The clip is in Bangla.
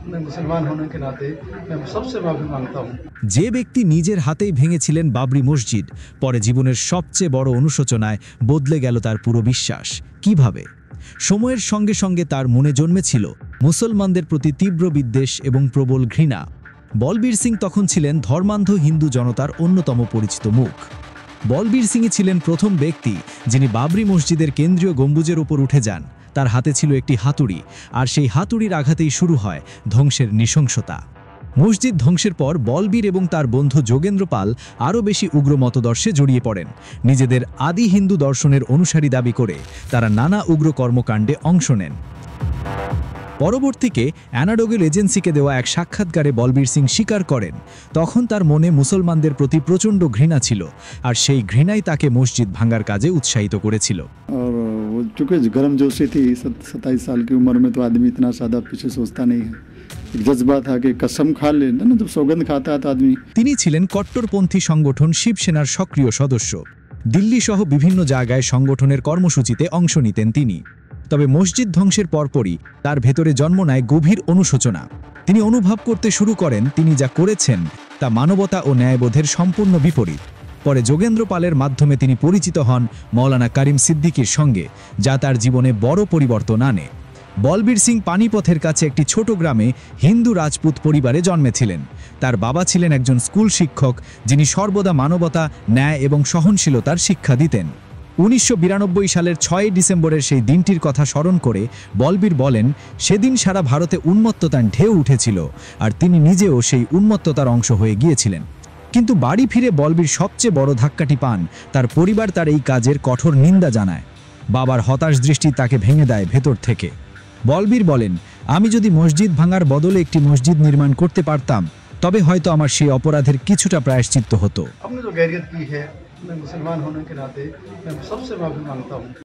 मैं मुसलमान होने के नाते मैं सबसे माफ़ी मांगता हूँ। যে ব্যক্তি নিজের হাতেই ভেঙেছিলেন বাবরি মসজিদ, পরে জীবনের সবচেয়ে বড় অনুশোচনায় বদলে গেল তার পুরো বিশ্বাস। কিভাবে? সময়ের সঙ্গে সঙ্গে তার মনে জন্মেছিল মুসলমানদের প্রতি তীব্র বিদ্বেষ এবং প্রবল ঘৃণা। বলবীর সিং তখন ছিলেন ধর্মান্ধ হিন্দু জনতার অন্যতম পরিচিত মুখ। বলবীর সিংই ছিলেন প্রথম ব্যক্তি যিনি বাবরি মসজিদের কেন্দ্রীয় গম্বুজের উপর উঠে যান। তার হাতে ছিল একটি হাতুড়ি, আর সেই হাতুড়ির আঘাতেই শুরু হয় ধ্বংসের নৃশংসতা। মসজিদ ধ্বংসের পর বলবীর এবং তার বন্ধু যোগেন্দ্র পাল আরও বেশি উগ্র মতদর্শে জড়িয়ে পড়েন। নিজেদের আদি হিন্দু দর্শনের অনুসারী দাবি করে তারা নানা উগ্র কর্মকাণ্ডে অংশ নেন। পরবর্তীকে অ্যানাডোগেল এজেন্সিকে দেওয়া এক সাক্ষাৎকারে বলবীর সিং স্বীকার করেন, তখন তার মনে মুসলমানদের প্রতি প্রচণ্ড ঘৃণা ছিল, আর সেই ঘৃণাই তাকে মসজিদ ভাঙার কাজে উৎসাহিত করেছিল। चूँकि गर्मजोशी थी, 27 साल की उम्र में तो आदमी इतना सादा पीछे सोचता नहीं है। एक जज्बा था कि कसम खा लेना ना, जब सौगंध खाता है तो आदमी। তিনি ছিলেন কট্টরপন্থী সংগঠন শিবসেনার সক্রিয় সদস্য। দিল্লি সহ বিভিন্ন জায়গায় সংগঠনের কর্মসূচিতে অংশ নিতেন তিনি। তবে মসজিদ ধ্বংসের পরপরই তার ভেতরে জন্ম নেয় গভীর অনুশোচনা। তিনি অনুভব করতে শুরু করেন তিনি যা করেছেন তা মানবতা ও ন্যায়বোধের সম্পূর্ণ বিপরীত। পরে যোগেন্দ্র পালের মাধ্যমে তিনি পরিচিত হন মৌলানা করিম সিদ্দিকীর সঙ্গে, যা তার জীবনে বড় পরিবর্তন আনে। বলবীর সিং পানিপথের কাছে একটি ছোট গ্রামে হিন্দু রাজপুত পরিবারে জন্মেছিলেন। তার বাবা ছিলেন একজন স্কুল শিক্ষক, যিনি সর্বদা মানবতা, ন্যায় এবং সহনশীলতার শিক্ষা দিতেন। 1992 সালের 6 ডিসেম্বরের সেই দিনটির কথা স্মরণ করে বলবীর বলেন, সেদিন সারা ভারতে উন্মত্ততার ঢেউ উঠেছিল, আর তিনি নিজেও সেই উন্মত্ততার অংশ হয়ে গিয়েছিলেন। কিন্তু বাড়ি ফিরে বলবীর সবচেয়ে বড় ধাক্কাটি পান তার পরিবার। তার এই কাজের কঠোর নিন্দা জানায়। বাবার হতাশ দৃষ্টি তাকে ভেঙে দেয় ভেতর থেকে। বলবীর বলেন, আমি যদি মসজিদ ভাঙার বদলে একটি মসজিদ নির্মাণ করতে পারতাম, তবে হয়তো আমার সেই অপরাধের কিছুটা প্রায়শ্চিত্ত হতো। हमने जो गैरियत की है, मैं मुसलमान होने के नाते मैं सबसे माफ़ी मांगता हूँ।